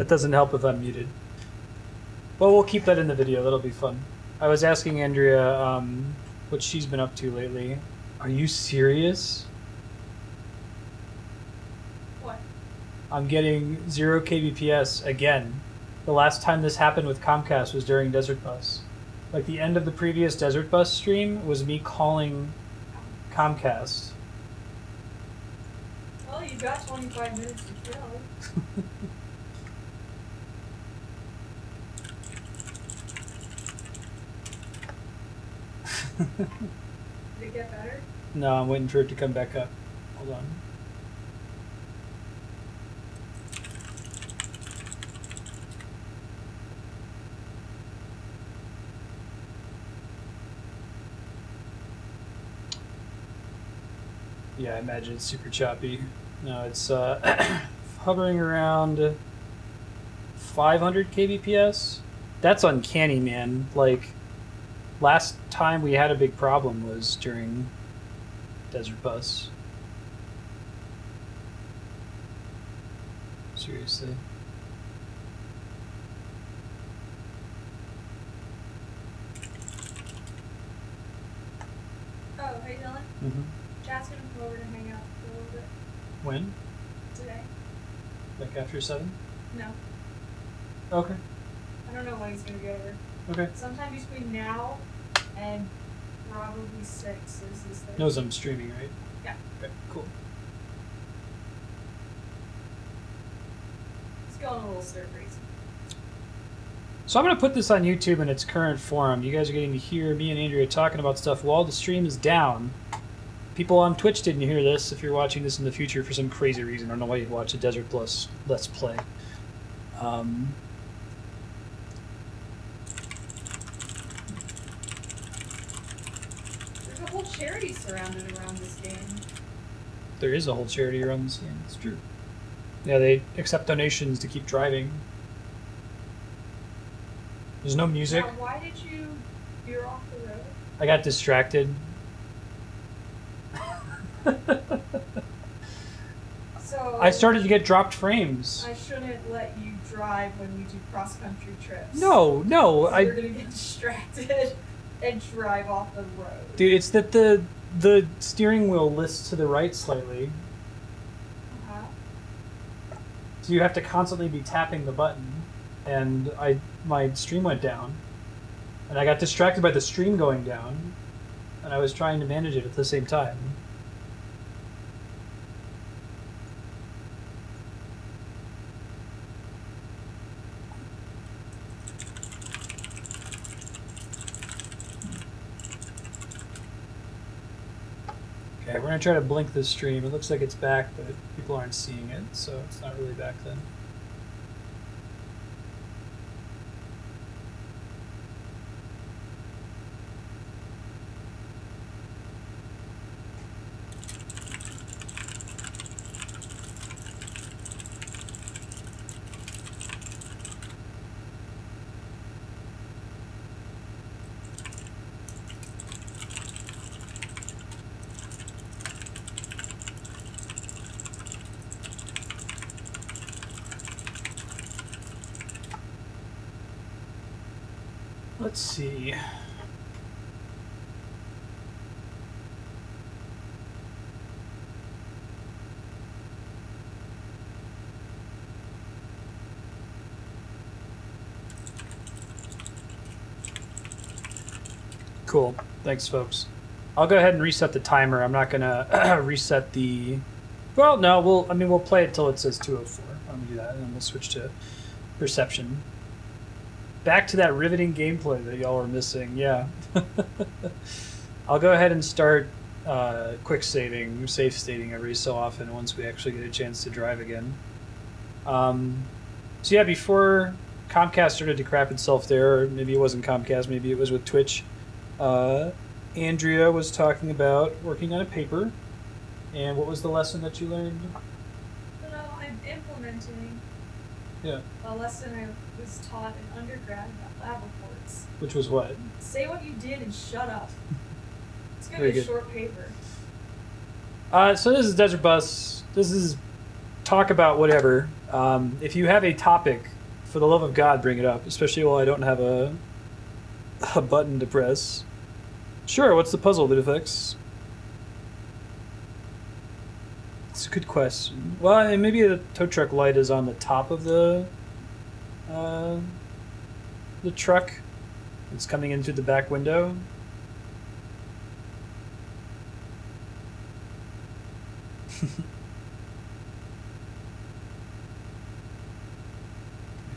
That doesn't help if I'm muted. Well, we'll keep that in the video. That'll be fun. I was asking Andrea what she's been up to lately. Are you serious? What? I'm getting 0 kbps again. The last time this happened with Comcast was during Desert Bus. Like, the end of the previous Desert Bus stream was me calling Comcast. Well, you got 25 minutes to kill. Did it get better? No, I'm waiting for it to come back up. Hold on. Yeah, I imagine it's super choppy. No, it's hovering around 500 kbps. That's uncanny, man. Like, last time we had a big problem was during Desert Bus. Seriously. Oh, how you doing? Mm-hmm. Chat's gonna come over to hang out for a little bit. When? Today? Like after 7? No. Okay. I don't know when he's gonna get over. Okay. Sometime between now and probably 6 is this thing. Knows I'm streaming, right? Yeah. Okay, cool. He's going a little stir crazy. So I'm going to put this on YouTube in its current form. You guys are getting to hear me and Andrea talking about stuff while the stream is down. People on Twitch didn't hear this. If you're watching this in the future for some crazy reason, I don't know why you'd watch a Desert Plus Let's Play. There's a whole charity surrounded around this game. There is a whole charity around this game. It's true. Yeah, they accept donations to keep driving. There's no music. Now, why did you veer off the road? I got distracted. So I started to get dropped frames. I shouldn't let you drive when you do cross-country trips. No, So you're gonna get distracted and drive off the road. Dude, it's that the steering wheel lists to the right slightly. Uh-huh. So you have to constantly be tapping the button, and my stream went down, and I got distracted by the stream going down, and I was trying to manage it at the same time. Okay, we're gonna try to blink this stream. It looks like it's back, but people aren't seeing it, so it's not really back then. Let's see. Cool. Thanks, folks. I'll go ahead and reset the timer. I'm not gonna reset the. Well, no. We'll play it till it says 2:04. I'm gonna do that, and then we'll switch to perception. Back to that riveting gameplay that y'all were missing. Yeah. I'll go ahead and start quick saving, safe stating every so often once we actually get a chance to drive again. So yeah, before Comcast started to crap itself there, or maybe it wasn't Comcast, maybe it was with Twitch, Andrea was talking about working on a paper. And what was the lesson that you learned? Well, I'm implementing Yeah. a lesson I was taught in undergrad about lab reports. Which was what? Say what you did and shut up. It's gonna Very be a good. short paper. So this is Desert Bus. This is talk about whatever. If you have a topic, for the love of God, bring it up. Especially while I don't have a button to press. Sure. What's the puzzle, Ludifix? It's a good question. Well, maybe the tow truck light is on the top of the truck. It's coming in through the back window. Make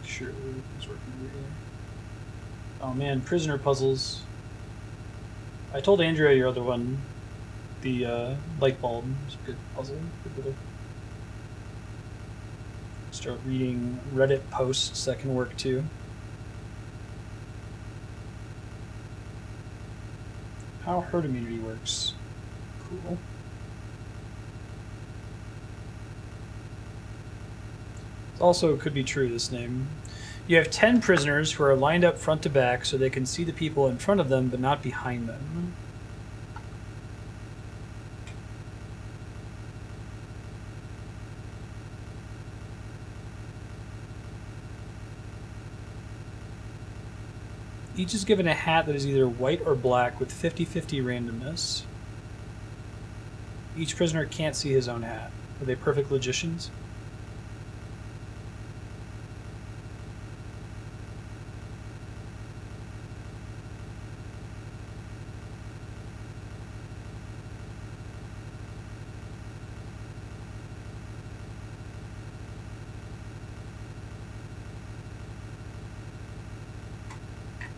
sure everything's working over here. Oh man, prisoner puzzles. I told Andrea your other one, the light bulb. It's a good puzzle. Good little. Start reading Reddit posts that can work too. How herd immunity works. Cool. It also could be true, this name. You have 10 prisoners who are lined up front to back so they can see the people in front of them but not behind them. Each is given a hat that is either white or black with 50-50 randomness. Each prisoner can't see his own hat. Are they perfect logicians?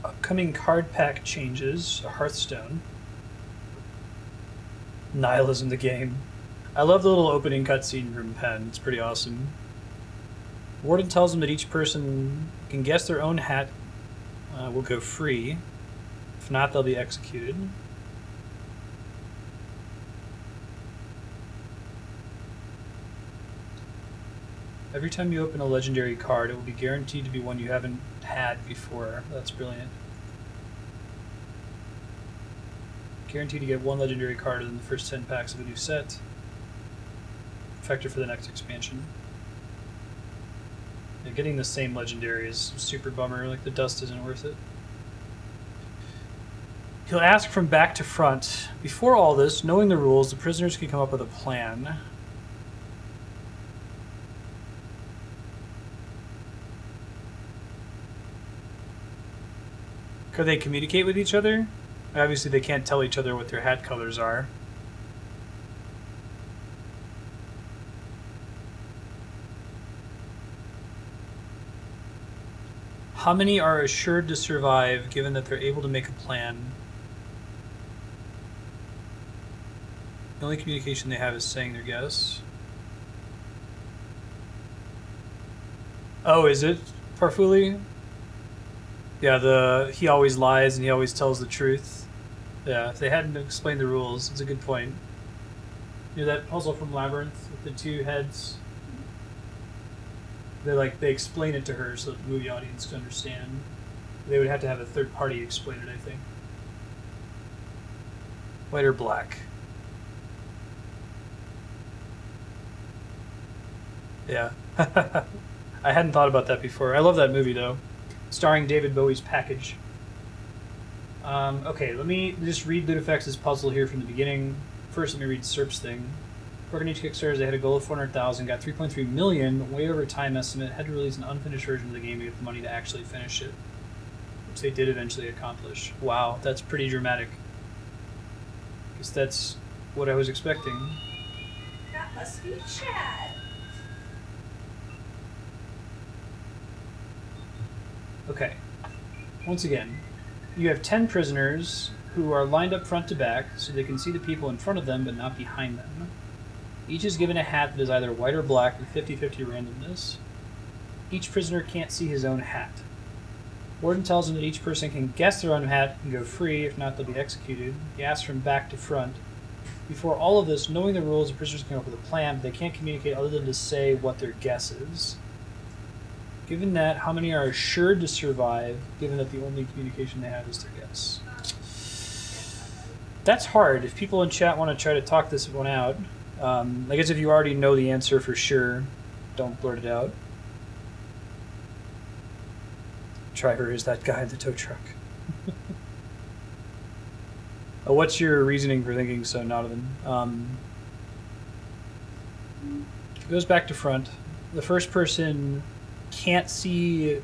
Upcoming card pack changes, a Hearthstone. Nihilism the game. I love the little opening cutscene from Penn. It's pretty awesome. Warden tells them that each person can guess their own hat will go free. If not, they'll be executed. Every time you open a legendary card, it will be guaranteed to be one you haven't had before. That's brilliant. Guaranteed to get one legendary card in the first 10 packs of a new set. Effective for the next expansion. Yeah, getting the same legendary is a super bummer. Like, the dust isn't worth it. He'll ask from back to front. Before all this, knowing the rules, the prisoners can come up with a plan. Could they communicate with each other? Obviously, they can't tell each other what their hat colors are. How many are assured to survive, given that they're able to make a plan? The only communication they have is saying their guess. Oh, is it Farfuli? Yeah, he always lies and he always tells the truth. Yeah, if they hadn't explained the rules, it's a good point. You know that puzzle from Labyrinth with the two heads? They explain it to her so that the movie audience can understand. They would have to have a third party explain it, I think. White or black? Yeah. I hadn't thought about that before. I love that movie, though. Starring David Bowie's Package. Okay, let me just read Ludifex's puzzle here from the beginning. First, let me read Serp's thing. Working each Kickstarter, they had a goal of 400,000, got 3.3 million, way over time estimate, had to release an unfinished version of the game to get the money to actually finish it. Which they did eventually accomplish. Wow, that's pretty dramatic. Guess that's what I was expecting. That must be Chad. Okay. Once again, you have 10 prisoners who are lined up front to back so they can see the people in front of them but not behind them. Each is given a hat that is either white or black with 50-50 randomness. Each prisoner can't see his own hat. Warden tells them that each person can guess their own hat and go free, if not they'll be executed. He asks from back to front. Before all of this, knowing the rules, the prisoners can come up with a plan, but they can't communicate other than to say what their guess is. Given that, how many are assured to survive, given that the only communication they have is their guess? That's hard. If people in chat want to try to talk this one out, I guess if you already know the answer for sure, don't blurt it out. Driver is that guy in the tow truck. What's your reasoning for thinking so, Nodovan? It goes back to front. The first person can't see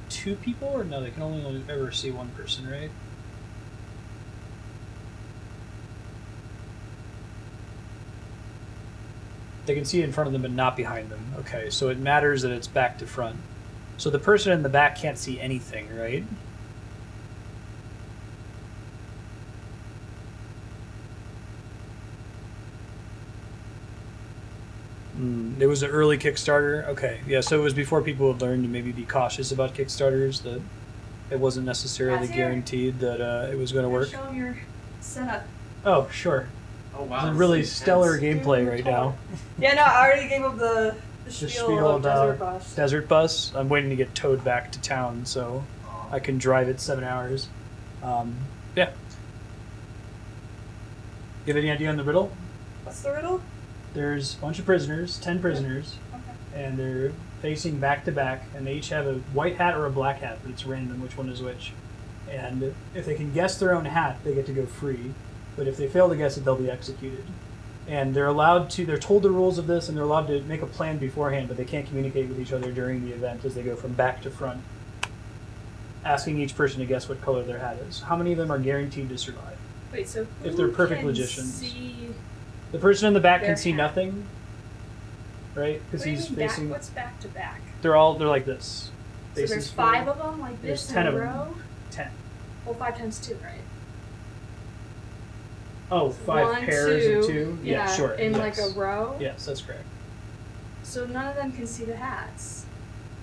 two people, or no, they can only ever see one person, right? They can see in front of them but not behind them. Okay, so it matters that it's back to front. So the person in the back can't see anything, right? It was an early Kickstarter. Okay, yeah, so it was before people had learned to maybe be cautious about Kickstarters, that it wasn't necessarily guaranteed that it was going to work. Show them your setup. Oh, sure. Oh wow. It's a this really is stellar intense. gameplay right now. Yeah, no, I already gave up the The spiel of Desert Bus. Desert Bus. I'm waiting to get towed back to town so Oh. I can drive it 7 hours. Yeah. You have any idea on the riddle? What's the riddle? There's a bunch of prisoners, 10 prisoners, Okay. and they're facing back to back, and they each have a white hat or a black hat, but it's random which one is which. And if they can guess their own hat, they get to go free. But if they fail to guess it, they'll be executed. And they're told the rules of this, and they're allowed to make a plan beforehand, but they can't communicate with each other during the event as they go from back to front, asking each person to guess what color their hat is. How many of them are guaranteed to survive? Wait, so who If they're perfect can logicians. see... The person in the back Their can see hat. nothing, right? Because What do you he's mean back? facing. What's back to back? They're like this. So there's Faces 5 forward. of them like There's this 10 in a of them. row? 10. Well, 5 times 2, right? Oh, 5 1, pairs 2, of 2? Yeah, sure. in yes. like a row? Yes, that's correct. So none of them can see the hats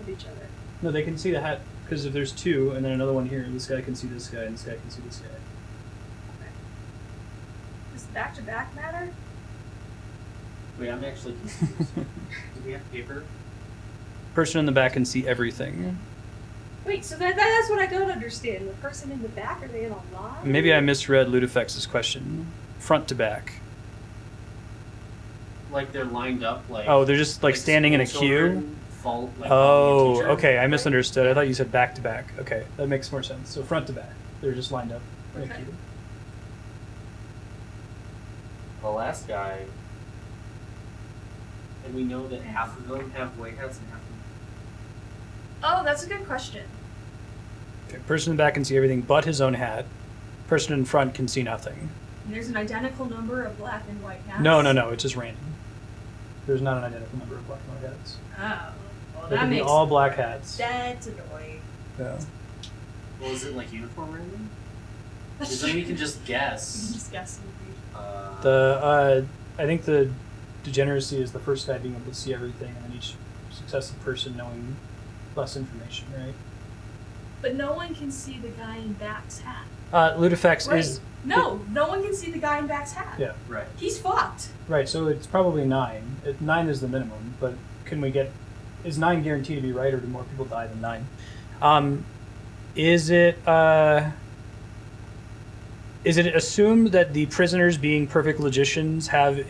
of each other. No, they can see the hat because if there's 2 and then another one here, this guy can see this guy and this guy can see this guy. Okay. Does back to back matter? Wait, I'm actually confused. Do we have paper? Person in the back can see everything. Wait, so that's what I don't understand. The person in the back, are they in a line? Maybe I misread Ludifex's question. Front to back. Like they're lined up, like. Oh, they're just like standing in a school queue? children following a Oh, teacher, okay. I right? misunderstood. I thought you said back to back. Okay, that makes more sense. So front to back. They're just lined up in a Okay. queue. The last guy. And we know that half of them have white hats and half of them. Oh, that's a good question. Okay, person in the back can see everything but his own hat. Person in front can see nothing. And there's an identical number of black and white hats? No, it's just random. There's not an identical number of black and white hats. Oh. Well, They that can be makes all black hats. That's annoying. Yeah. Well, is it like uniform random? Because then we can just guess. Just guessing. I think the degeneracy is the first guy being able to see everything, and then each successive person knowing less information, right? But no one can see the guy in back's hat. Ludifex Right. is No one can see the guy in back's hat. yeah. Right. He's fucked. Right, so it's probably 9. 9 is the minimum, but is 9 guaranteed to be right, or do more people die than 9? Is it assumed that the prisoners, being perfect logicians, have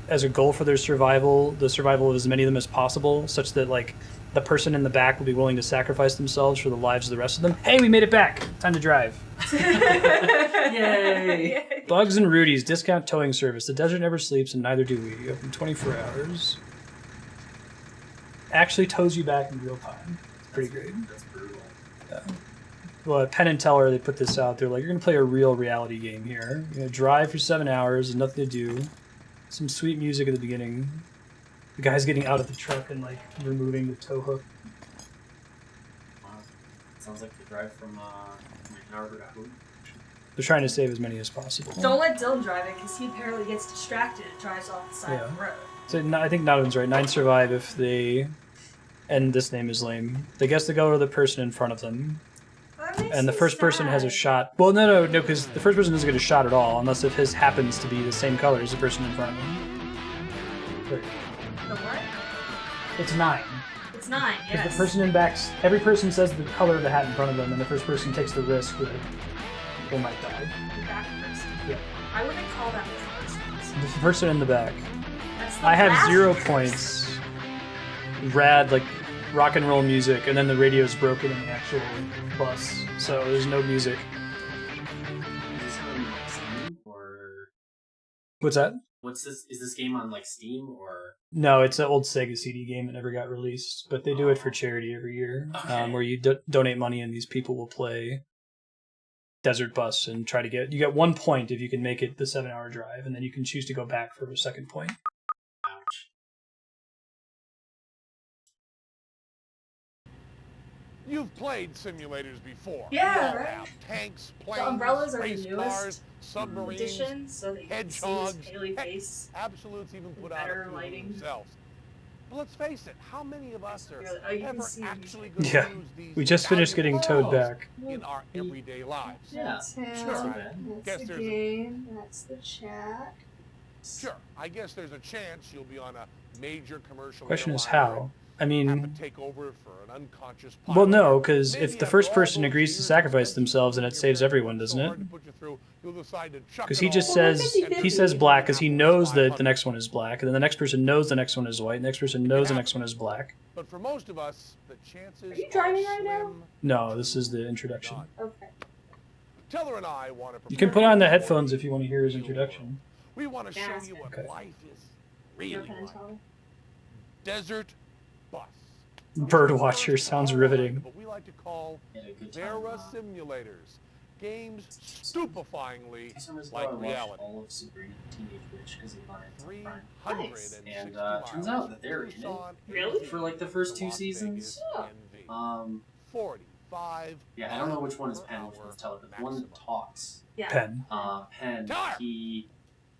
as a goal for their survival, the survival of as many of them as possible, such that like the person in the back will be willing to sacrifice themselves for the lives of the rest of them? Hey, we made it back! Time to drive. Yay. Bugs and Rudy's discount towing service. The desert never sleeps, and neither do we. Open 24 hours. Actually tows you back in real time. It's pretty great. That's brutal. Yeah. Well, at Penn and Teller, they put this out. They're like, you're going to play a real reality game here. You're going to drive for 7 hours, and nothing to do. Some sweet music at the beginning. The guy's getting out of the truck and like removing the tow hook. Wow. Sounds like the drive from Harbor to Hood. They're trying to save as many as possible. Don't let Dylan drive it, because he apparently gets distracted and drives off the side of the road. So I think Nodwin's right. 9 survive if they... And this name is lame. They guess the color of the person in front of them. And the first person has a shot. Well, no, because the first person doesn't get a shot at all, unless if his happens to be the same color as the person in front of him. Wait, The what? it's 9. It's 9, Because yes. the person in back, every person says the color of the hat in front of them, and the first person takes the risk that they might die. The back person. Yeah. I wouldn't call that the first person. The person in the back. That's the I have last 0 person. points. rad like rock and roll music, and then the radio's broken in the actual bus, so there's no music. Is this on like, Steam or What's that? what's this? Is this game on like Steam or? No, it's an old Sega CD game that never got released, but they do it for charity every year, Okay. where you donate money and these people will play Desert Bus and try to you get 1 point if you can make it the 7-hour drive, and then you can choose to go back for a second point. Ouch. You've played simulators before. Yeah, We all right? have tanks, planes, umbrellas are the race newest cars, submarines, Edition, so that you can see his hedgehogs. daily Heck, face. absolutes even put out a Better few of them lighting. themselves. But let's face it, how many of us are Oh, you can ever see him. actually going to Yeah, use these we just finished getting valuable towed tools back. in our everyday lives? Yeah. That's Sure. him. Guess That's the there's a- game. That's the chat. Sure, I guess there's a chance you'll be on a major commercial Question is airliner how. I and mean, have to take over for an unconscious pilot. well, no, because Maybe if the after first all person those agrees to years sacrifice spent themselves, then it supporting saves your everyone, parents doesn't so it? hard to put you through, you'll decide to chuck Because it he just all says 50-50. he says black because he knows that the next one is black, and then the next person knows the next one is white, and the next person knows the next one is black. But for most of us, the chances Are you driving right now? slim No, this is the introduction. none. Okay. Teller and I want to You can put on the headphones for if you want to hear his the real introduction. world. We want to show Yes. you what Okay. life is No really pen like. towel. Desert bus. Birdwatcher sounds riveting. What we like to call Had a good Vera time. simulators. Games stupefyingly For some reason, like I watched reality. all of Sabrina Teenage Witch because of mine. 360 And, miles turns out that they're in it. Tucson, Really? AZ, For like the first two Las seasons. Oh. Vegas, Um, 45. yeah, I don't know which one is miles Penn, per which hour one's Teller, but the one that maximum. talks, Yeah. Pen. Penn, Teller! he's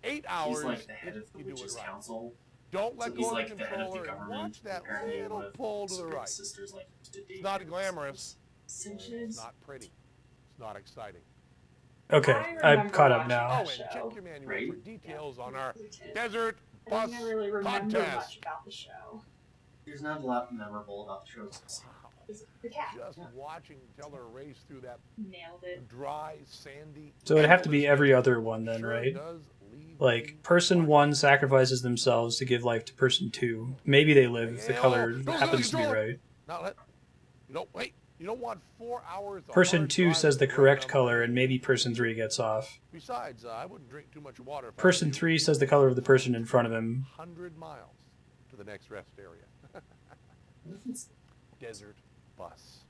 8 hours like the head if of the you do it witches' right. council. Don't let So go he's of like the the head of the controller and government. watch that Apparently, little one of pull to the Sabrina's right. sisters like used to date It's not him. glamorous. Cinches. It's not pretty. It's not exciting. Okay, I I'm remember caught up watching now. Oh, and show. check your manual Right? for details on our As a kid. desert I bus don't really remember contest. much about the show. There's not a lot memorable about the show. Wow. Is it the cat? Just watching Teller race through that Nailed it. dry, sandy. So it'd have to be endless every desert other one then, sure right? does leave Like, me person wondering. 1 sacrifices themselves to give life to person 2. Maybe they live if the color happens to be right. Now let. You don't wait. You don't want 4 hours. of Person hard 2 driving says the to correct run color, up. and maybe person 3 gets off. Besides, I wouldn't drink too much water. If I Person was you. 3 says the color of the person in front of him. 100 miles to the next rest area. Desert bus.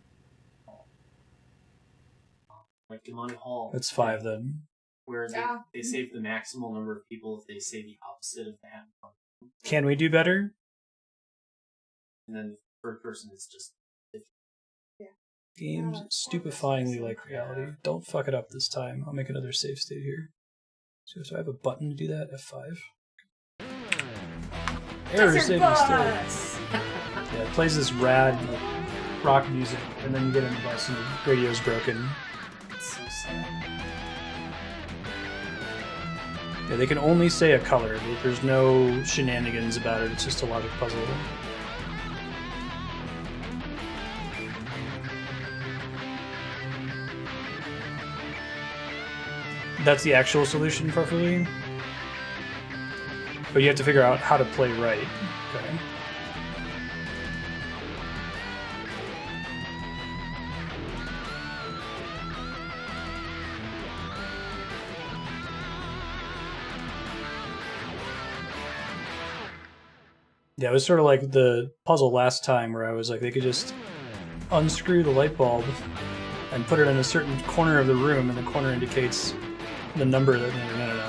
Like in Money Hall. That's 5 then. Where Yeah. they save the maximal number of people if they say the opposite of that. Can we do better? And then the third person is just Games stupefyingly like reality. Don't fuck it up this time. I'll make another save state here. So I have a button to do that? F5. Error Desert saving state. bus! Yeah, it plays this rad rock music, and then you get in the bus and the radio's broken. it's so sad. Yeah, they can only say a color. There's no shenanigans about it. It's just a logic puzzle. That's the actual solution, preferably. But you have to figure out how to play right. Okay. Yeah, it was sort of like the puzzle last time where I was like, they could just unscrew the light bulb and put it in a certain corner of the room, and the corner indicates the number that. No.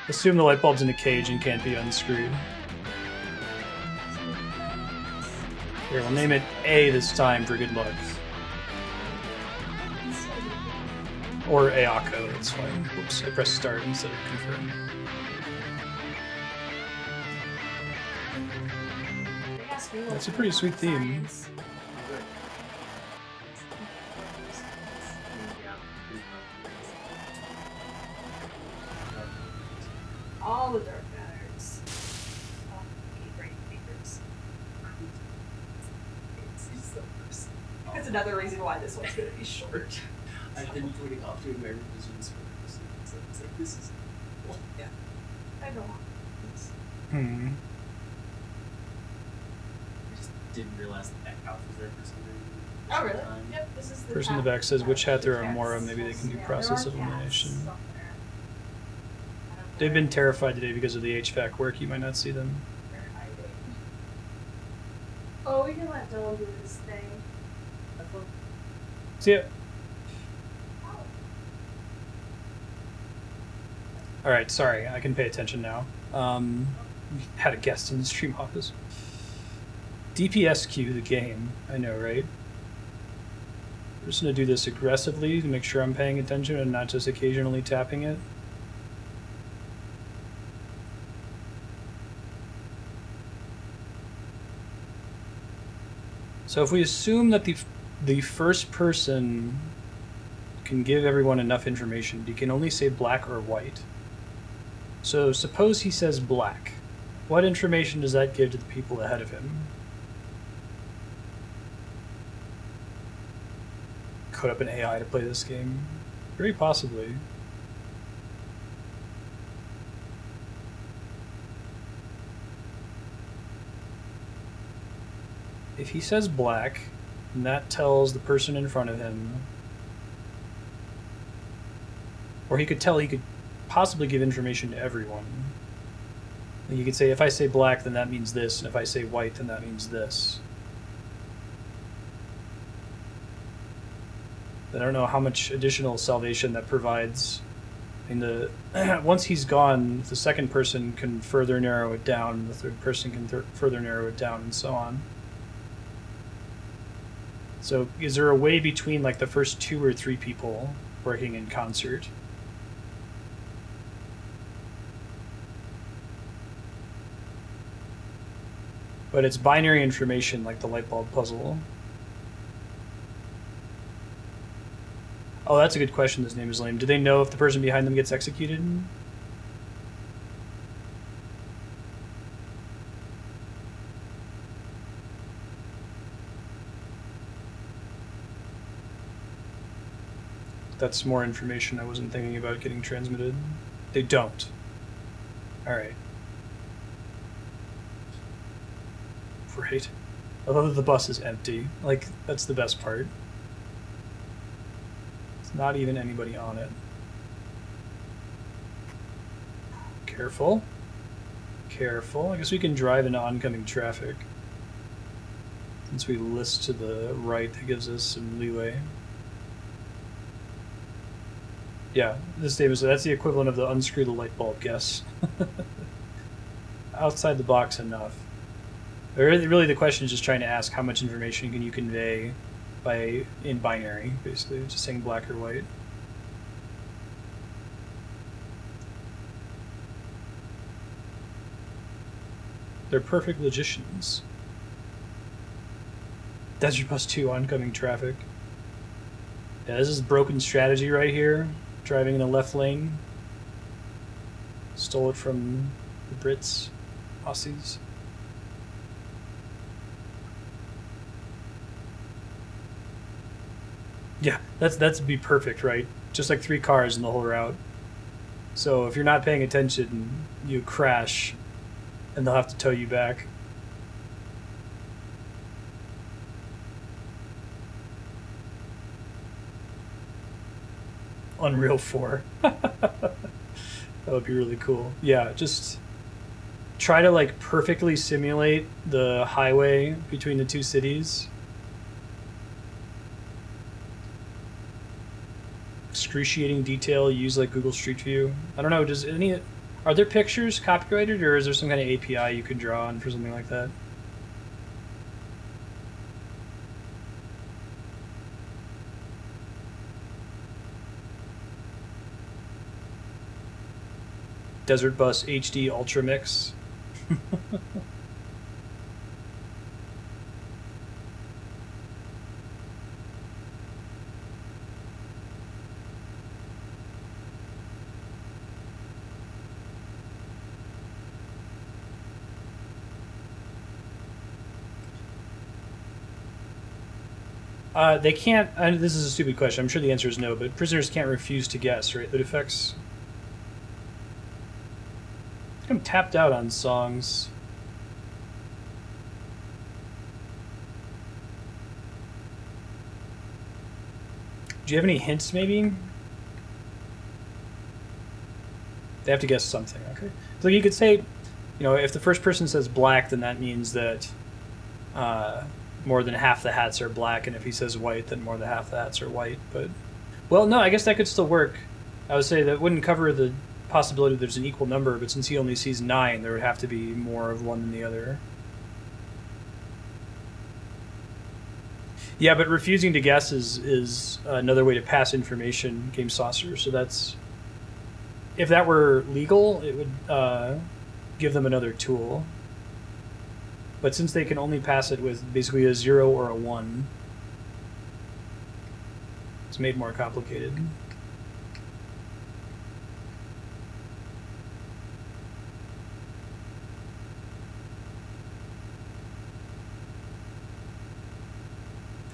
Assume the light bulb's in a cage and can't be unscrewed. Here, we'll name it A this time for good luck. Or Ayako, that's fine. Whoops, I pressed start instead of confirm. That's a pretty sweet theme. All the dark matters. Great papers. It's the worst. That's another reason why this one's gonna be short. I've been putting off doing my revisions for this. It's like this is. Well, yeah. I don't want this. didn't realize that couch was there for some reason. Oh, really? Yep, this is the Person in the cat. back says, which hat there are Cats. more of? Maybe they can do Yeah, process there of are cats elimination. somewhere. I don't know They've where been terrified today because of the HVAC work. You might not see them. they're hiding. Oh, we can let Dylan do his thing. Have fun. See ya. Oh. All right, sorry. I can pay attention now. We had a guest in the stream office. DPSQ, the game. I know, right? I'm just going to do this aggressively to make sure I'm paying attention and not just occasionally tapping it. So if we assume that the first person can give everyone enough information, he can only say black or white. So suppose he says black. What information does that give to the people ahead of him? Code up an AI to play this game? Very possibly. If he says black, and that tells the person in front of him, or he could possibly give information to everyone. And you could say, if I say black, then that means this, and if I say white, then that means this. I don't know how much additional salvation that provides. I mean, once he's gone, the second person can further narrow it down, and the third person can further narrow it down, and so on. So is there a way between like the first 2 or 3 people working in concert? But it's binary information like the light bulb puzzle. Oh, that's a good question. This name is lame. Do they know if the person behind them gets executed? That's more information I wasn't thinking about getting transmitted. They don't. All right. Right. Although the bus is empty. Like, that's the best part. It's not even anybody on it. Careful. Careful. I guess we can drive into oncoming traffic. Since we list to the right, that gives us some leeway. Yeah, this Davis, that's the equivalent of the unscrew the light bulb guess. Outside the box enough. Really, the question is just trying to ask how much information can you convey in binary, basically, just saying black or white. They're perfect logicians. Desert Bus 2 oncoming traffic. Yeah, this is broken strategy right here. Driving in the left lane. Stole it from the Brits, Aussies. Yeah, that'd be perfect, right? Just like 3 cars in the whole route. So if you're not paying attention, you crash, and they'll have to tow you back. Unreal 4. That would be really cool. Yeah, just try to like perfectly simulate the highway between the 2 cities. Excruciating detail, use like Google Street View. I don't know, are there pictures copyrighted, or is there some kind of API you could draw on for something like that? Desert Bus HD Ultra Mix. They can't, and this is a stupid question, I'm sure the answer is no, but prisoners can't refuse to guess, right? That affects... I think I'm tapped out on songs. Do you have any hints, maybe? They have to guess something, okay. So you could say, if the first person says black, then that means that more than half the hats are black, and if he says white, then more than half the hats are white. But, well, no, I guess that could still work. I would say that wouldn't cover the possibility there's an equal number, but since he only sees 9, there would have to be more of one than the other. Yeah, but refusing to guess is another way to pass information, Game Saucer. So that's, if that were legal, it would give them another tool. But since they can only pass it with basically a 0 or a 1, it's made more complicated.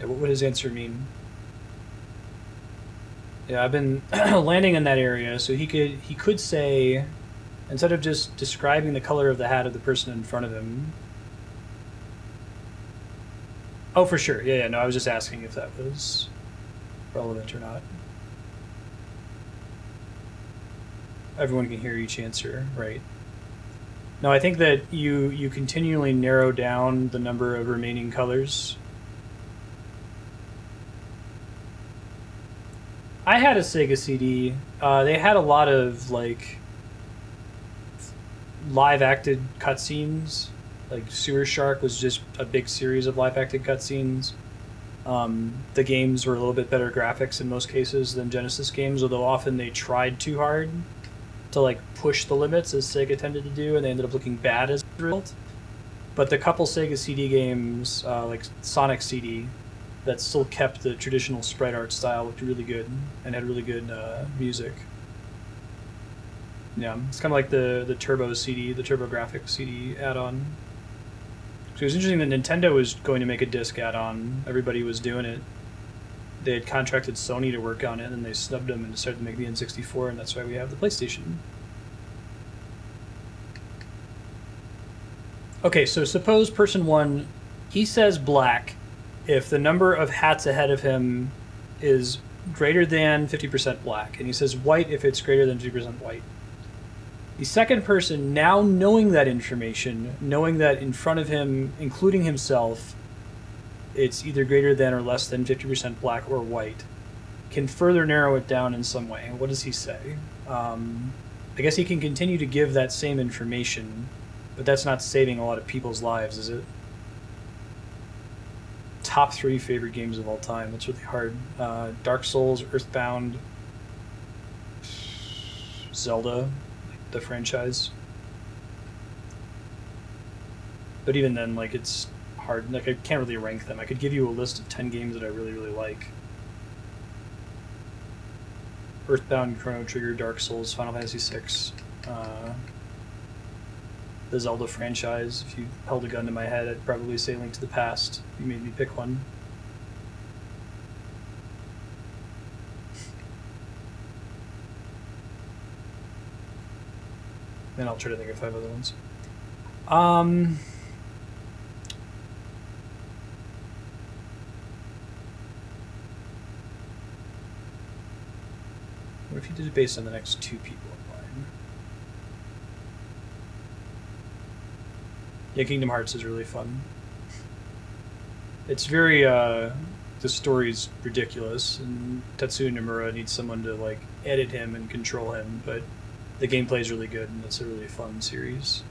Yeah, what would his answer mean? Yeah, I've been landing in that area, so he could say, instead of just describing the color of the hat of the person in front of him. Oh, for sure. Yeah, no, I was just asking if that was relevant or not. Everyone can hear each answer, right? No, I think that you continually narrow down the number of remaining colors. I had a Sega CD. They had a lot of like live acted cutscenes. Like Sewer Shark was just a big series of live acted cutscenes. The games were a little bit better graphics in most cases than Genesis games, although often they tried too hard to like push the limits, as Sega tended to do, and they ended up looking bad as a result. But the couple Sega CD games, like Sonic CD, that still kept the traditional sprite art style, looked really good and had really good music. Yeah, it's kind of like the Turbo CD, the TurboGrafx CD add-on. So it was interesting that Nintendo was going to make a disc add-on. Everybody was doing it. They had contracted Sony to work on it, and they snubbed them and decided to make the N64, and that's why we have the PlayStation. Okay, so suppose person 1, he says black if the number of hats ahead of him is greater than 50% black, and he says white if it's greater than 50% white. The second person, now knowing that information, knowing that in front of him, including himself, it's either greater than or less than 50% black or white, can further narrow it down in some way. What does he say? I guess he can continue to give that same information, but that's not saving a lot of people's lives, is it? Top 3 favorite games of all time. That's really hard. Dark Souls, Earthbound, Zelda, like the franchise. But even then, like, it's hard. Like, I can't really rank them. I could give you a list of 10 games that I really, really like. Earthbound, Chrono Trigger, Dark Souls, Final Fantasy VI, the Zelda franchise. If you held a gun to my head, I'd probably say Link to the Past. You made me pick one. Then I'll try to think of 5 other ones. What if you did it based on the next 2 people in line? Yeah, Kingdom Hearts is really fun. It's very, the story's ridiculous, and Tetsuya Nomura needs someone to, like, edit him and control him, but the gameplay's really good, and it's a really fun series.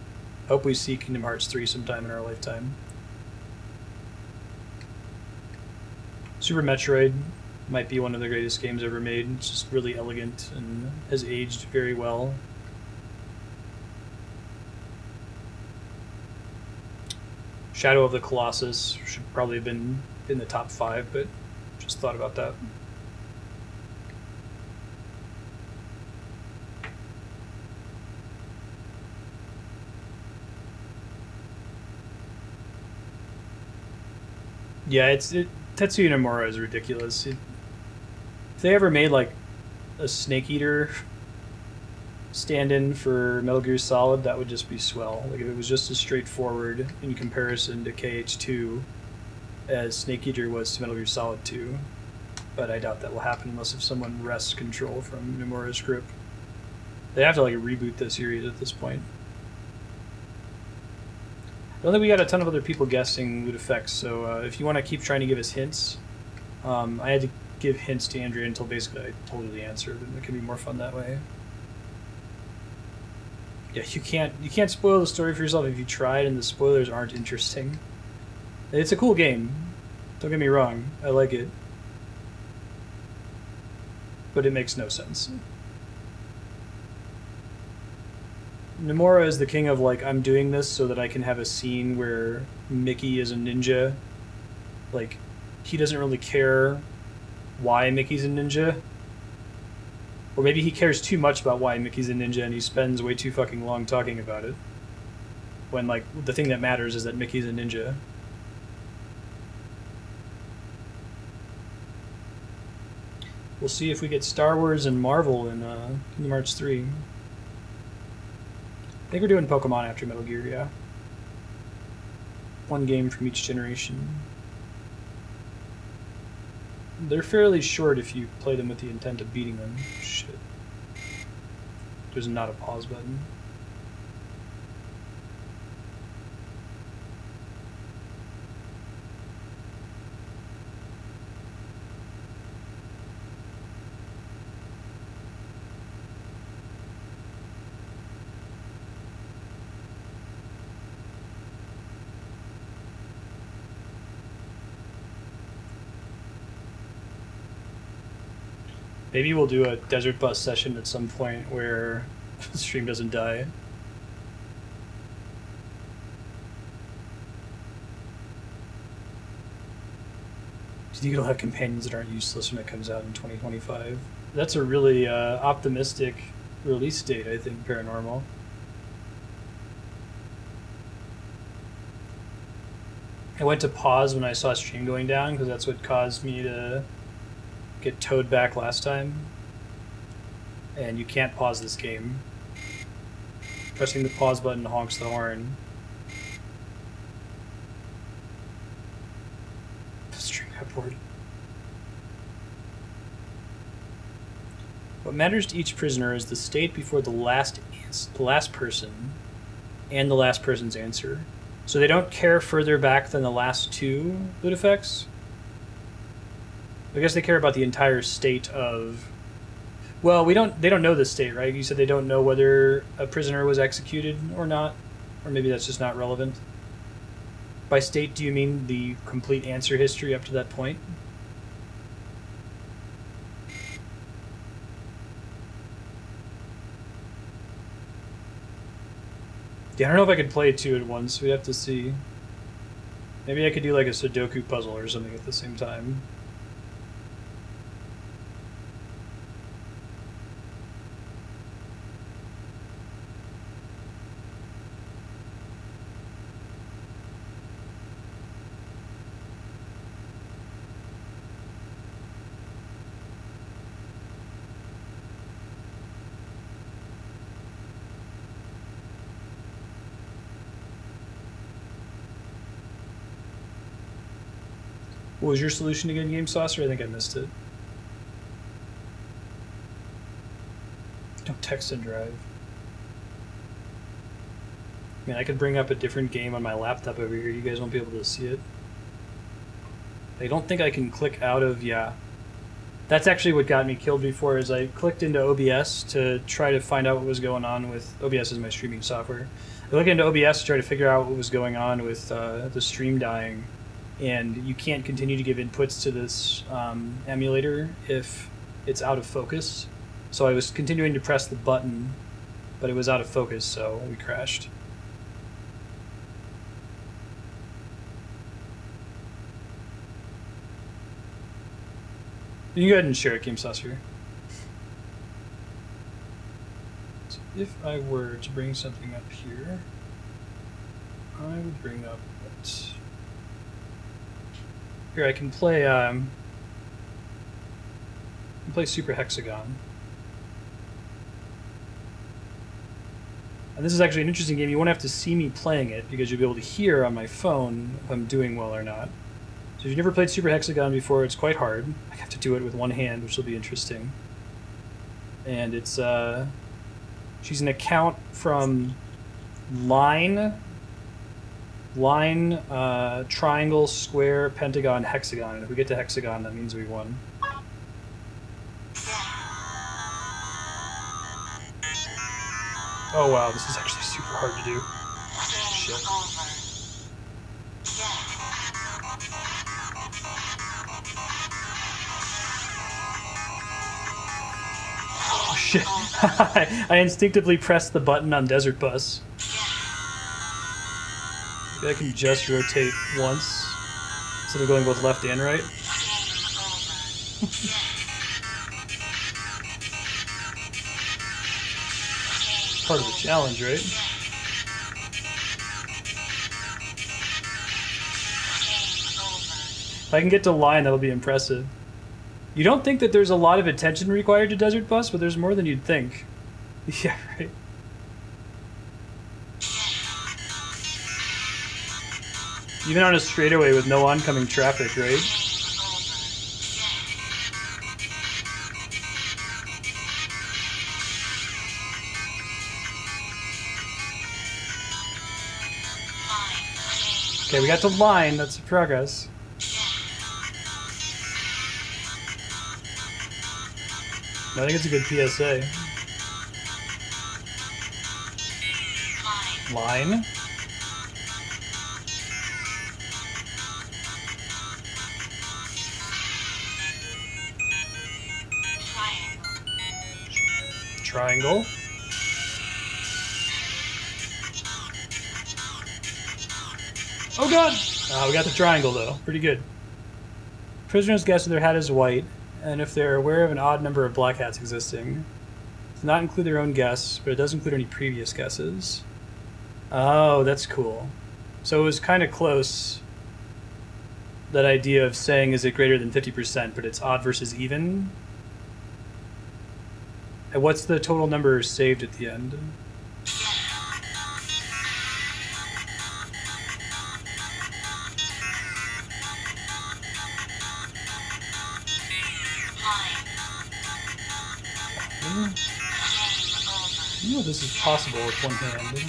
Hope we see Kingdom Hearts 3 sometime in our lifetime. Super Metroid might be one of the greatest games ever made. It's just really elegant and has aged very well. Shadow of the Colossus should probably have been in the top 5, but just thought about that. Yeah, Tetsuya Nomura is ridiculous. If they ever made like a Snake Eater stand-in for Metal Gear Solid, that would just be swell. Like if it was just as straightforward in comparison to KH2 as Snake Eater was to Metal Gear Solid 2. but I doubt that will happen unless if someone wrests control from Nomura's grip. They have to like reboot the series at this point. I don't think we got a ton of other people guessing loot effects, so if you want to keep trying to give us hints, I had to give hints to Andrea until basically I told her the answer, but it can be more fun that way. Yeah, you can't spoil the story for yourself if you tried, and the spoilers aren't interesting. It's a cool game. Don't get me wrong, I like it. But it makes no sense. Nomura is the king of, like, I'm doing this so that I can have a scene where Mickey is a ninja. Like, he doesn't really care why Mickey's a ninja. Or maybe he cares too much about why Mickey's a ninja and he spends way too fucking long talking about it. When, like, the thing that matters is that Mickey's a ninja. We'll see if we get Star Wars and Marvel in Kingdom Hearts 3. I think we're doing Pokemon after Metal Gear, yeah. One game from each generation. They're fairly short if you play them with the intent of beating them. Shit. There's not a pause button. Maybe we'll do a desert bus session at some point where the stream doesn't die. Do you think it'll have companions that aren't useless when it comes out in 2025? That's a really optimistic release date, I think, Paranormal. I went to pause when I saw stream going down because that's what caused me to get towed back last time. And you can't pause this game. Pressing the pause button honks the horn. The stream got bored. What matters to each prisoner is the state before the last person and the last person's answer. So they don't care further back than the last two loot effects? I guess they care about the entire state of... Well, they don't know the state, right? You said they don't know whether a prisoner was executed or not? Or maybe that's just not relevant. By state, do you mean the complete answer history up to that point? Yeah, I don't know if I could play two at once. We'd have to see. Maybe I could do like a Sudoku puzzle or something at the same time. What was your solution again, Game Saucer? I think I missed it. Don't text and drive. I mean, I could bring up a different game on my laptop over here. You guys won't be able to see it. I don't think I can click out of... Yeah. That's actually what got me killed before, is I clicked into OBS to try to find out what was going on with... OBS is my streaming software. I clicked into OBS to try to figure out what was going on with the stream dying. And you can't continue to give inputs to this emulator if it's out of focus. So I was continuing to press the button, but it was out of focus, so we crashed. You can go ahead and share it, Game Saucer. So if I were to bring something up here, I would bring up what... Here, I can play Super Hexagon. And this is actually an interesting game. You won't have to see me playing it because you'll be able to hear on my phone if I'm doing well or not. So if you've never played Super Hexagon before, it's quite hard. I have to do it with one hand, which will be interesting. And it's she's an account from line, triangle, square, pentagon, hexagon. And if we get to hexagon, that means we won. Oh wow, this is actually super hard to do. Shit. Oh shit. I instinctively pressed the button on Desert Bus. Maybe I can just rotate once instead of going both left and right. Part of the challenge, right? If I can get to line, that'll be impressive. You don't think that there's a lot of attention required to Desert Bus, but there's more than you'd think. Yeah, right. Even on a straightaway with no oncoming traffic, right? Okay, we got to line. That's progress. I think it's a good PSA. Line. Triangle. Oh god! We got the triangle though. Pretty good. Prisoners guess if their hat is white, and if they're aware of an odd number of black hats existing. It does not include their own guess, but it does include any previous guesses. Oh, that's cool. So it was kind of close. That idea of saying, is it greater than 50%, but it's odd versus even? And what's the total number saved at the end? You know this is possible with one hand.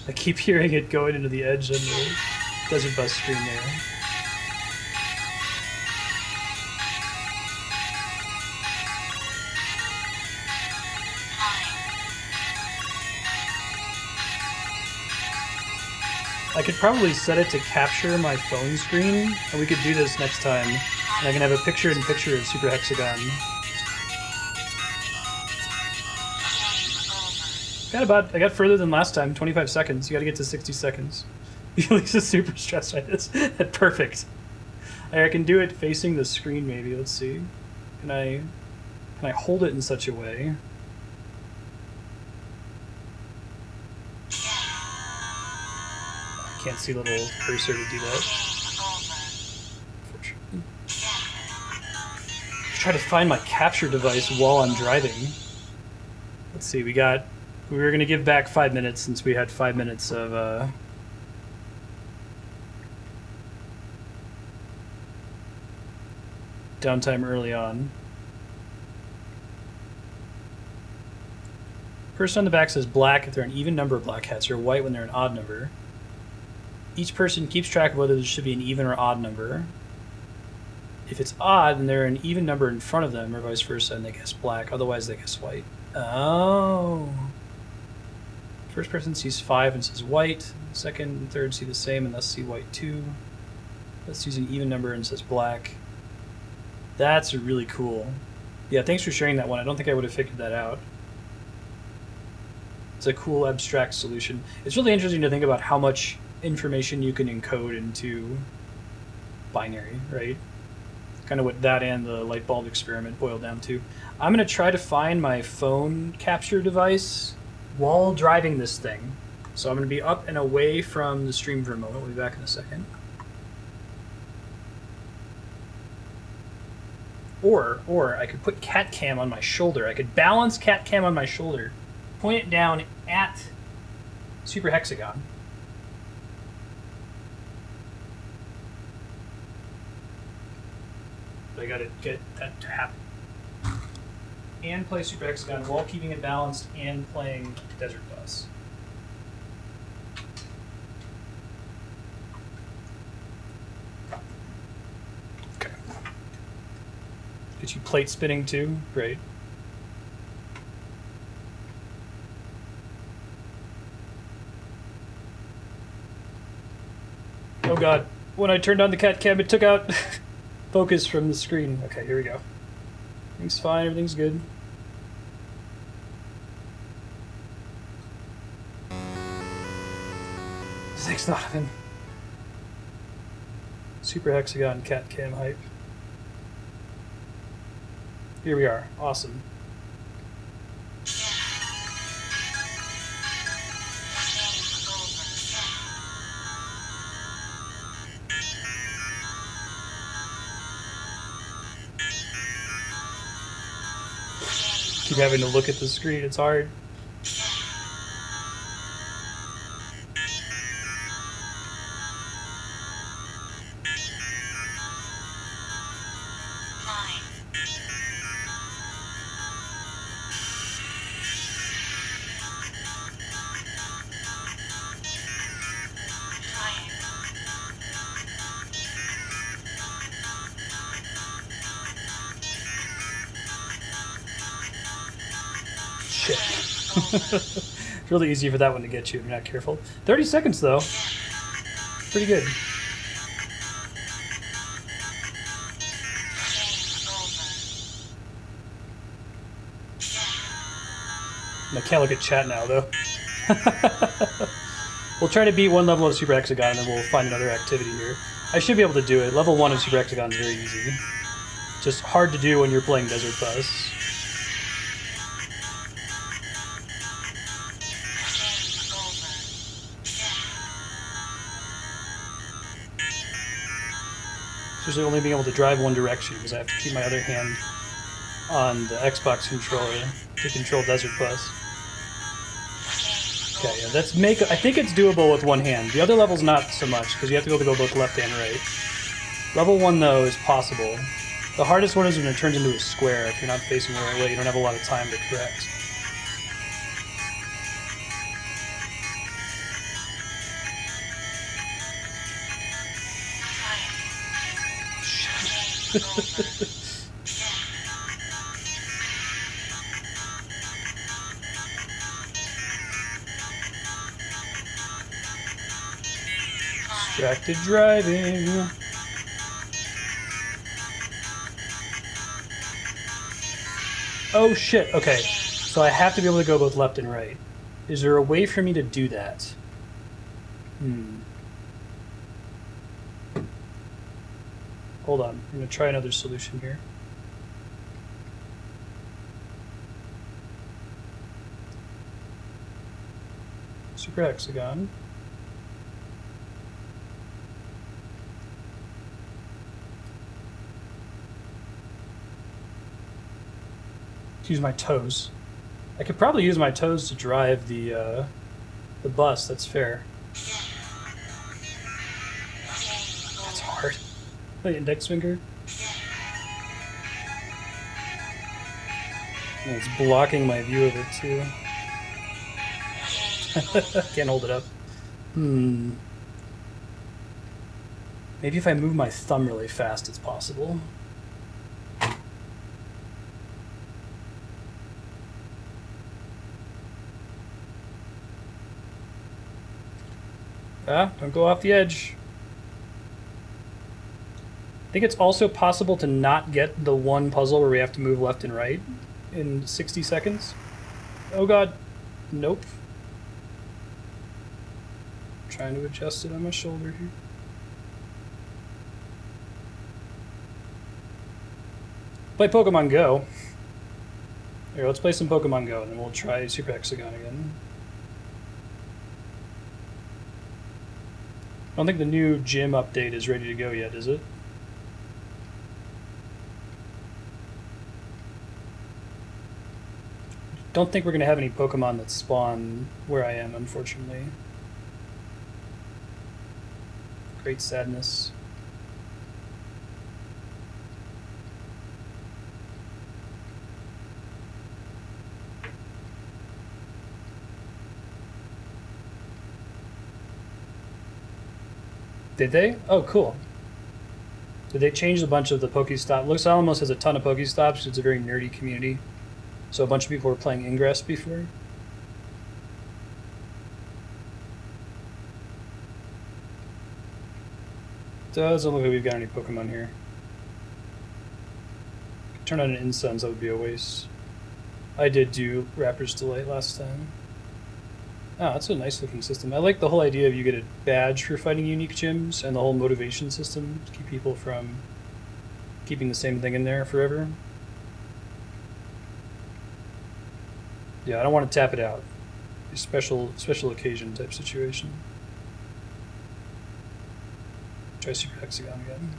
I keep hearing it going into the edge on the Desert Bus screen there. I could probably set it to capture my phone screen, and we could do this next time. And I can have a picture-in-picture of Super Hexagon. I got further than last time, 25 seconds. You gotta get to 60 seconds. Lisa's super stressed by this. Perfect. I can do it facing the screen maybe, let's see. Can I hold it in such a way? I can't see a little cursor to do that. Unfortunately. Try to find my capture device while I'm driving. Let's see, we were going to give back 5 minutes since we had 5 minutes of downtime early on. Person on the back says black if they're an even number of black hats, or white when they're an odd number. Each person keeps track of whether there should be an even or odd number. If it's odd, then they're an even number in front of them, or vice versa, and they guess black. Otherwise, they guess white. Oh. First person sees 5 and says white. Second and third see the same and thus see white too. Let's use an even number and says black. That's really cool. Yeah, thanks for sharing that one. I don't think I would have figured that out. It's a cool abstract solution. It's really interesting to think about how much information you can encode into binary, right? Kind of what that and the light bulb experiment boil down to. I'm going to try to find my phone capture device while driving this thing. So I'm going to be up and away from the stream for a moment. We'll be back in a second. Or I could put cat cam on my shoulder. I could balance cat cam on my shoulder, point it down at super hexagon. But I gotta get that to happen. And play super hexagon while keeping it balanced and playing desert bus. Okay. Get you plate spinning too? Great. Oh god. When I turned on the cat cam, it took out focus from the screen. Okay, here we go. Everything's fine, everything's good. Thanks, Donovan. Super hexagon cat cam hype. Here we are. Awesome. Keep having to look at the screen, it's hard. Shit. It's really easy for that one to get you if you're not careful. 30 seconds though. Pretty good. I can't look at chat now though. We'll try to beat one level of Super Hexagon and then we'll find another activity here. I should be able to do it. Level 1 of Super Hexagon is very easy. Just hard to do when you're playing Desert Bus. Especially only being able to drive one direction because I have to keep my other hand on the Xbox controller to control Desert Bus. Okay, yeah, that's I think it's doable with one hand. The other level's not so much because you have to be able to go both left and right. Level 1 though is possible. The hardest one is when it turns into a square. If you're not facing the right way, you don't have a lot of time to correct. Distracted driving. Oh shit, okay. So I have to be able to go both left and right. Is there a way for me to do that? Hold on, I'm gonna try another solution here. Super hexagon. Use my toes. I could probably use my toes to drive the bus. That's fair. That's hard. The index finger. And it's blocking my view of it too. Can't hold it up. Maybe if I move my thumb really fast, it's possible. Ah, don't go off the edge. I think it's also possible to not get the one puzzle where we have to move left and right in 60 seconds. Oh god. Nope. Trying to adjust it on my shoulder here. Play Pokemon Go. Here, let's play some Pokemon Go and then we'll try Super Hexagon again. I don't think the new gym update is ready to go yet, is it? don't think we're going to have any Pokemon that spawn where I am, unfortunately. Great sadness. Did they? Oh, cool. Did they change a bunch of the Pokestop? Los Alamos has a ton of Pokestops. It's a very nerdy community. So a bunch of people were playing Ingress before. Doesn't look like we've got any Pokemon here. Turn on an Incense, that would be a waste. I did do Rapper's Delight last time. Oh, that's a nice looking system. I like the whole idea of you get a badge for fighting unique gyms and the whole motivation system to keep people from keeping the same thing in there forever. Yeah, I don't want to tap it out. A special occasion type situation. Try Super Hexagon again.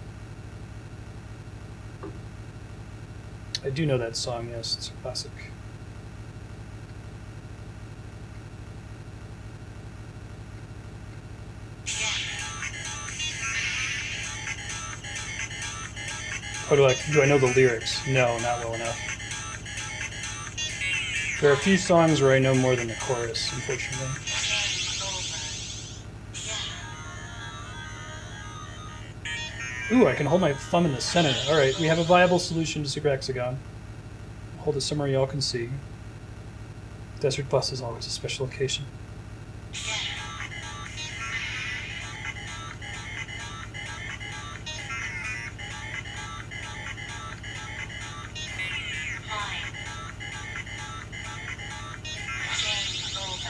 I do know that song, yes, it's a classic. Oh, do I know the lyrics? No, not well enough. There are a few songs where I know more than the chorus, unfortunately. Ooh, I can hold my thumb in the center. Alright, we have a viable solution to Super Hexagon. Hold it somewhere y'all can see. Desert Bus is always a special occasion.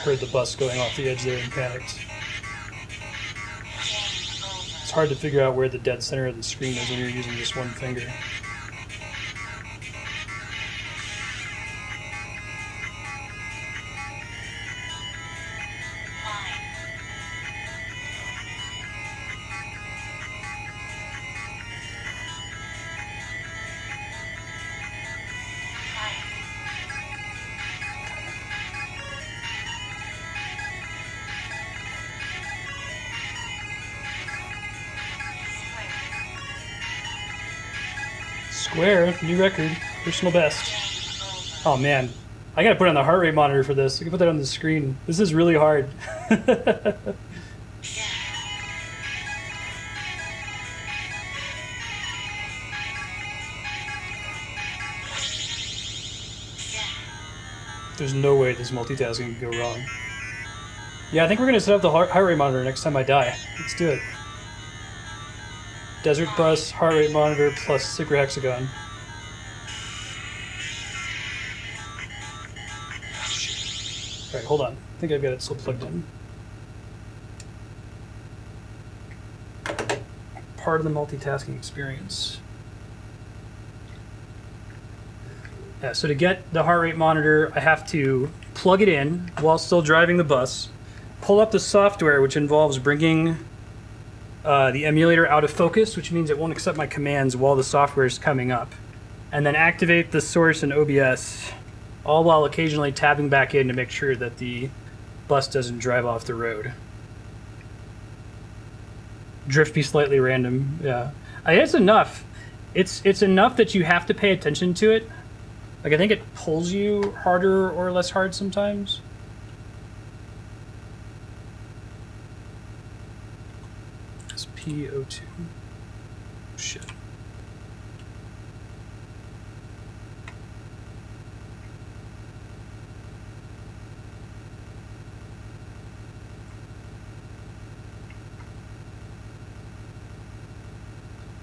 Heard the bus going off the edge there and panicked. It's hard to figure out where the dead center of the screen is when you're using just one finger. Square, new record, personal best. Oh man, I gotta put on the heart rate monitor for this. I can put that on the screen. This is really hard. There's no way this multitasking can go wrong. Yeah, I think we're gonna set up the heart rate monitor next time I die. Let's do it. Desert Bus, heart rate monitor, plus Super Hexagon. Alright, hold on. I think I've got it still plugged in. Part of the multitasking experience. Yeah, so to get the heart rate monitor, I have to plug it in while still driving the bus, pull up the software, which involves bringing the emulator out of focus, which means it won't accept my commands while the software is coming up, and then activate the source in OBS, all while occasionally tabbing back in to make sure that the bus doesn't drive off the road. Drift be slightly random, yeah. It's enough. It's enough that you have to pay attention to it. Like, I think it pulls you harder or less hard sometimes. It's PO2. Shit.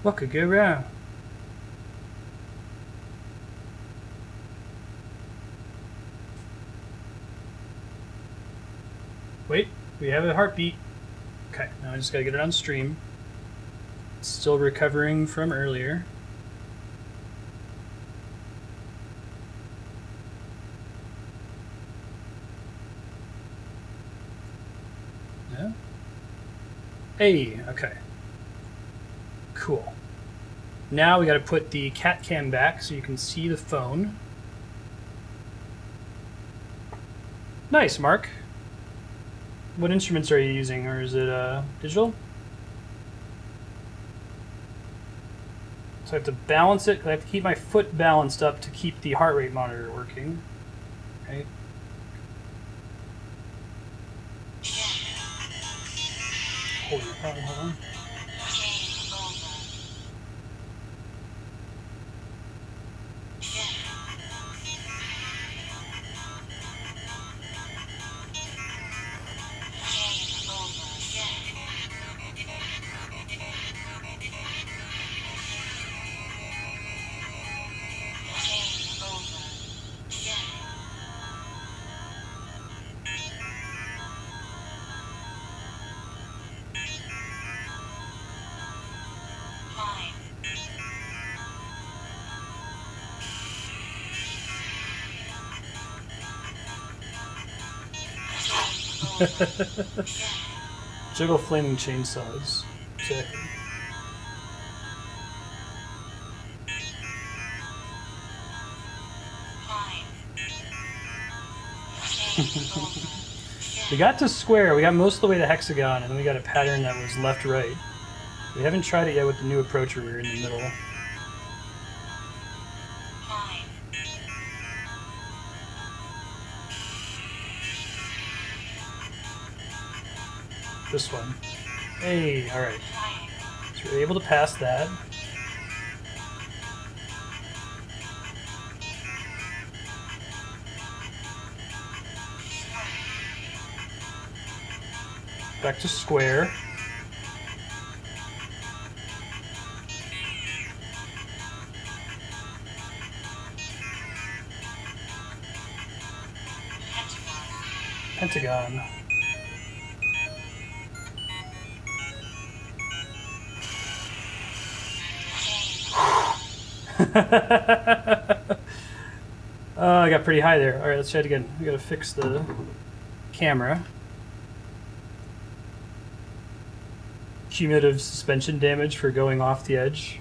What could go wrong? Wait, we have a heartbeat. Okay, now I just gotta get it on stream. It's still recovering from earlier. Yeah? Hey, okay. Cool. Now we gotta put the cat cam back so you can see the phone. Nice, Mark. What instruments are you using, or is it digital? So I have to balance it. I have to keep my foot balanced up to keep the heart rate monitor working. Right? Hold on. Juggle flaming chainsaws. Exactly. We got to square. We got most of the way to hexagon, and then we got a pattern that was left-right. We haven't tried it yet with the new approach where we're in the middle. This one. Hey, alright. So we're able to pass that. Back to square. Pentagon. Oh, I got pretty high there. Alright, let's try it again. We gotta fix the camera. Cumulative suspension damage for going off the edge.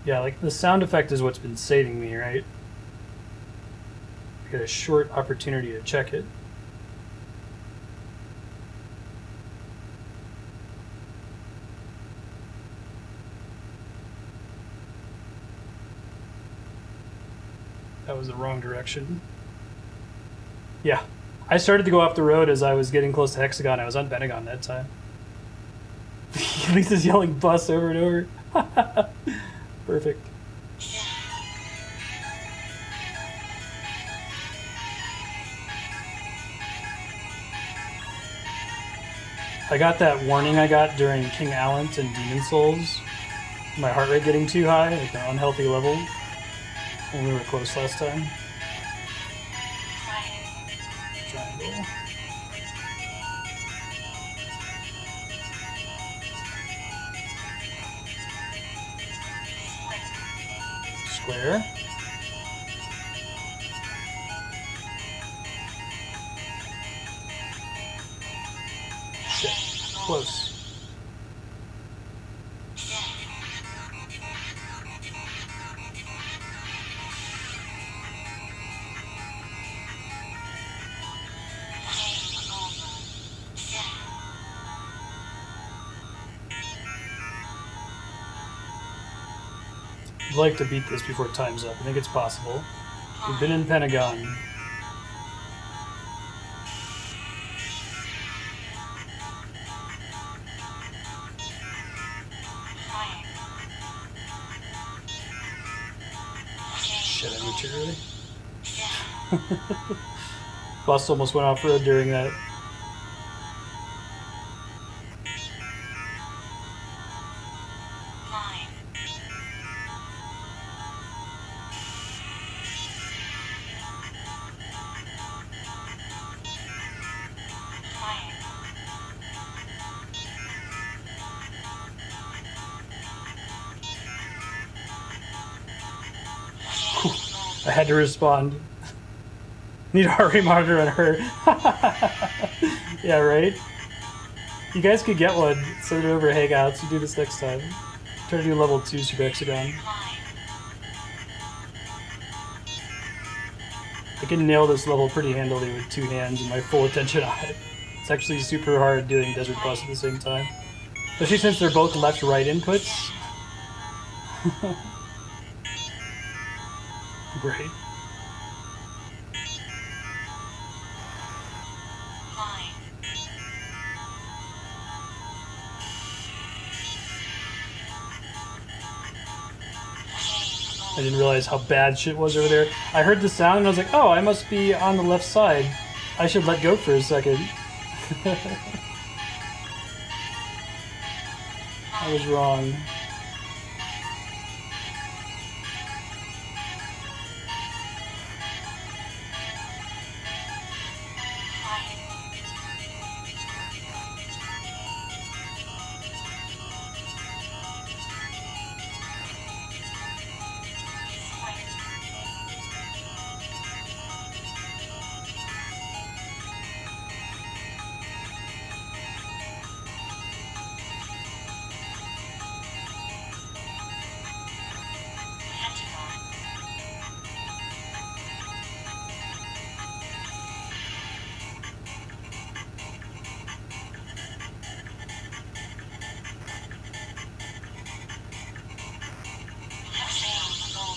Yeah, like the sound effect is what's been saving me, right? I got a short opportunity to check it. That was the wrong direction. Yeah. I started to go off the road as I was getting close to hexagon. I was on pentagon that time. Lisa's yelling bus over and over. Perfect. I got that warning I got during King Allant and Demon Souls. My heart rate getting too high, like an unhealthy level. When we were close last time. Triangle. Square. Shit. Close. I'd like to beat this before time's up. I think it's possible. We've been in Pentagon. Shit, I moved too early. Bus almost went off road during that. I had to respond. Need a heart rate monitor on her. Yeah, right? You guys could get one. Send it over Hangouts. You do this next time. Try to do level 2 Super Hexagon. can nail this level pretty handily with 2 hands and my full attention on it. It's actually super hard doing Desert Bus at the same time. Especially since they're both left-right inputs. Great. I didn't realize how bad shit was over there. I heard the sound and I was like, oh, I must be on the left side. I should let go for a second. I was wrong.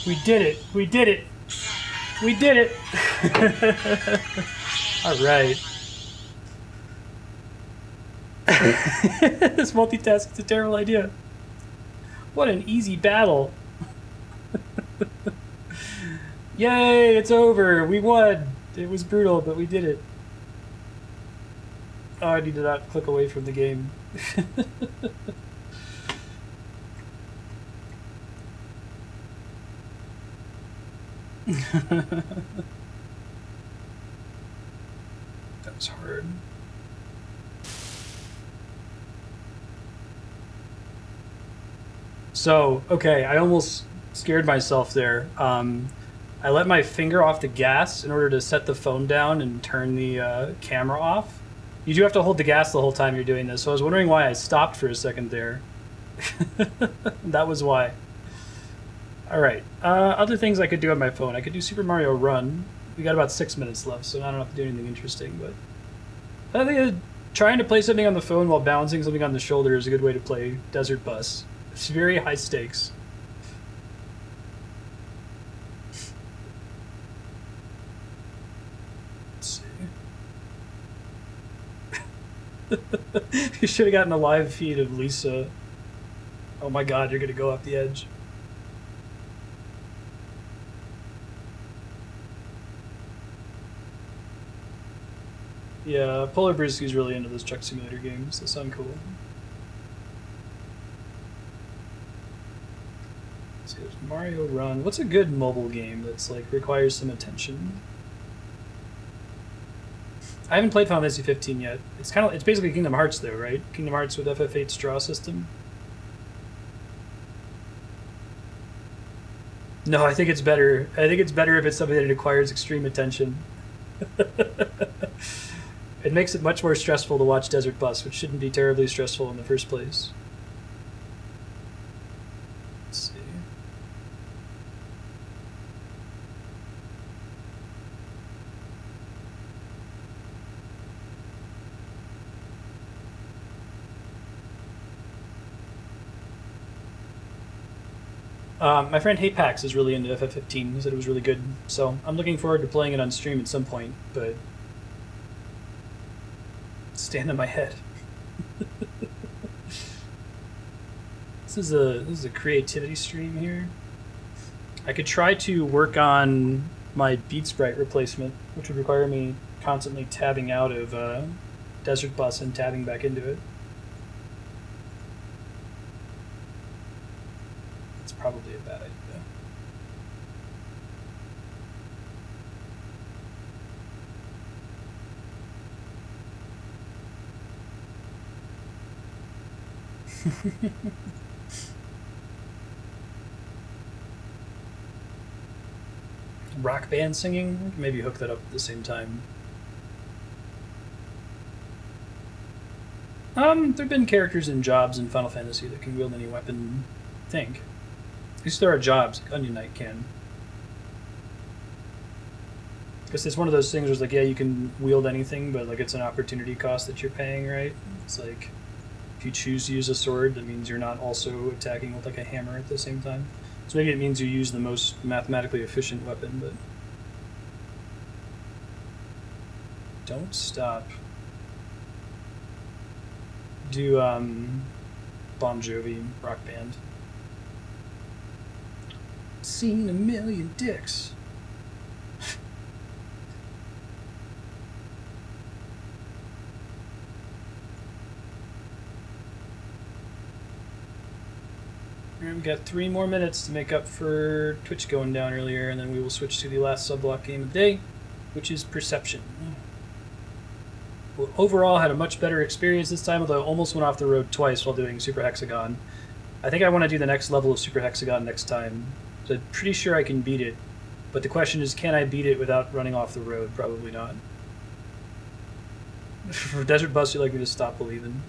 We did it! We did it! We did it! Alright. This multitask is a terrible idea. What an easy battle. Yay, it's over. We won. It was brutal, but we did it. Oh, I need to not click away from the game. That was hard. So, okay, I almost scared myself there. I let my finger off the gas in order to set the phone down and turn the camera off. You do have to hold the gas the whole time you're doing this, so I was wondering why I stopped for a second there. That was why. Alright, other things I could do on my phone. I could do Super Mario Run. We got about 6 minutes left, so I don't have to do anything interesting, but I think trying to play something on the phone while balancing something on the shoulder is a good way to play Desert Bus. It's very high stakes. Let's see. You should have gotten a live feed of Lisa. Oh my god, you're gonna go off the edge. Yeah, Polar Brewski's really into those truck simulator games. They sound cool. Let's see, there's Mario Run. What's a good mobile game that's like requires some attention? I haven't played Final Fantasy 15 yet. It's basically Kingdom Hearts though, right? Kingdom Hearts with FF8's draw system. No, I think it's better. I think it's better if it's something that requires extreme attention. It makes it much more stressful to watch Desert Bus, which shouldn't be terribly stressful in the first place. Let's see. My friend HeyPax is really into FF15. He said it was really good, so I'm looking forward to playing it on stream at some point, but stand in my head. This is a creativity stream here. I could try to work on my Beat Sprite replacement, which would require me constantly tabbing out of Desert Bus and tabbing back into it. That's probably a bad idea. Rock band singing? Maybe hook that up at the same time. There've been characters and jobs in Final Fantasy that can wield any weapon, I think. At least there are jobs, like Onion Knight can. Because it's one of those things where it's like, yeah, you can wield anything, but like it's an opportunity cost that you're paying, right? It's like if you choose to use a sword, that means you're not also attacking with like a hammer at the same time. So maybe it means you use the most mathematically efficient weapon, but don't stop. Do Bon Jovi rock band. Seen a million dicks. We've got 3 more minutes to make up for Twitch going down earlier, and then we will switch to the last sub-block game of the day, which is Perception. Well, overall, had a much better experience this time, although I almost went off the road twice while doing Super Hexagon. I think I want to do the next level of Super Hexagon next time, so I'm pretty sure I can beat it. But the question is, can I beat it without running off the road? Probably not. For Desert Bus, you'd like me to stop believing?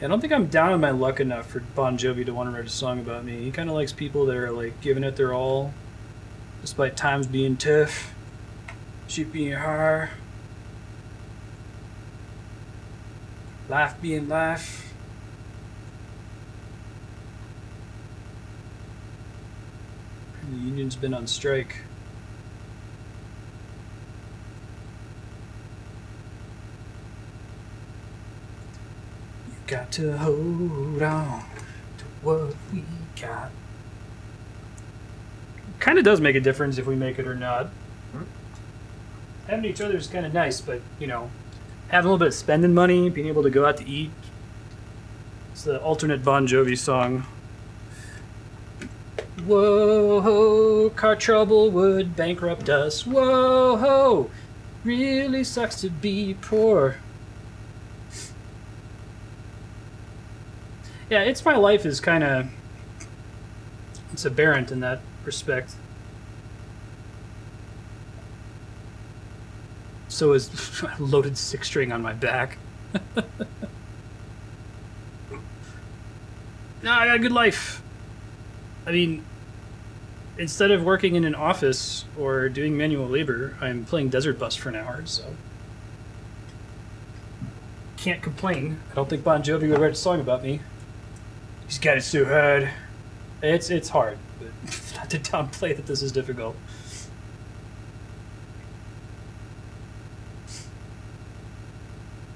I don't think I'm down on my luck enough for Bon Jovi to want to write a song about me. He kind of likes people that are like giving it their all, despite times being tough, shit being hard, life being life. The union's been on strike. Got to hold on to what we got. Kind of does make a difference if we make it or not. Having each other is kind of nice, but, you know, having a little bit of spending money, being able to go out to eat. It's the alternate Bon Jovi song. Whoa, car trouble would bankrupt us. Whoa, really sucks to be poor. Yeah, It's My Life is kind of... it's aberrant in that respect. So is loaded 6-string on my back. No, I got a good life. I mean, instead of working in an office or doing manual labor, I'm playing Desert Bus for an hour, so... can't complain. I don't think Bon Jovi would write a song about me. He's got it so hard. It's hard, but not to downplay that this is difficult.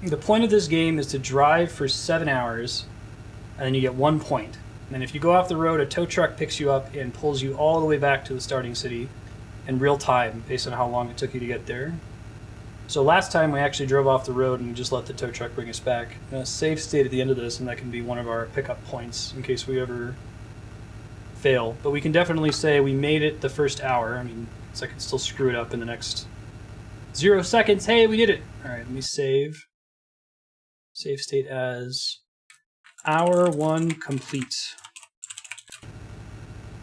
The point of this game is to drive for 7 hours, and then you get 1 point. And then if you go off the road, a tow truck picks you up and pulls you all the way back to the starting city in real time, based on how long it took you to get there. So last time we actually drove off the road and we just let the tow truck bring us back. Save state at the end of this, and that can be one of our pickup points in case we ever fail. But we can definitely say we made it the first hour. I mean, so I can still screw it up in the next 0 seconds. Hey, we did it! Alright, let me save. Save state as hour 1 complete.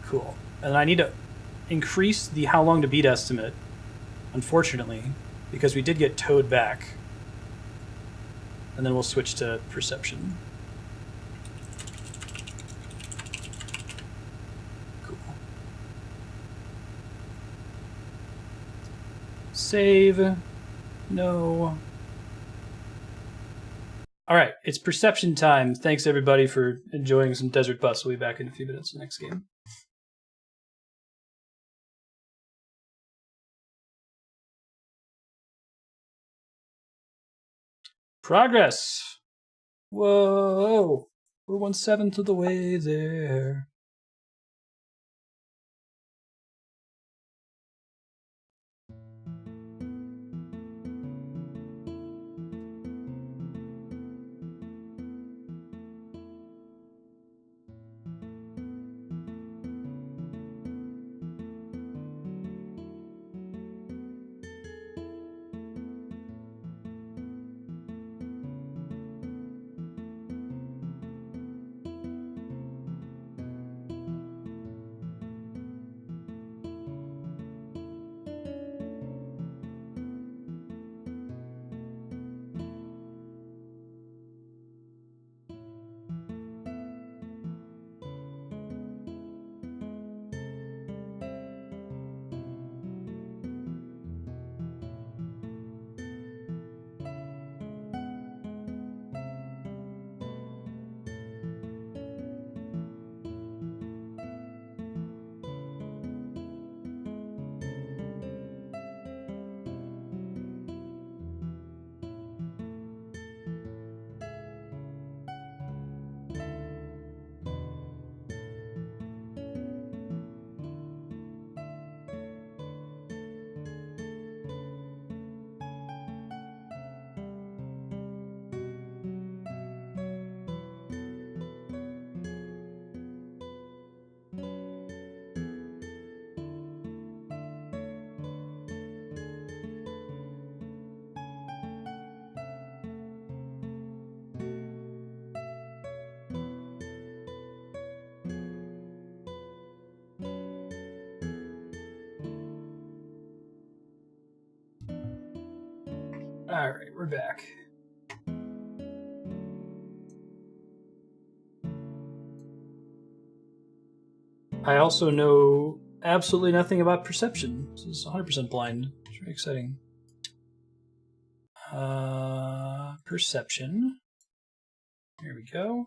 Cool. And I need to increase the how long to beat estimate, unfortunately, because we did get towed back. And then we'll switch to perception. Cool. Save. No. Alright, it's perception time. Thanks everybody for enjoying some Desert Bus. We'll be back in a few minutes the next game. Progress! Whoa! We're 1/7 of the way there. Alright, we're back. I also know absolutely nothing about perception. This is 100% blind. It's very exciting. Perception. Here we go.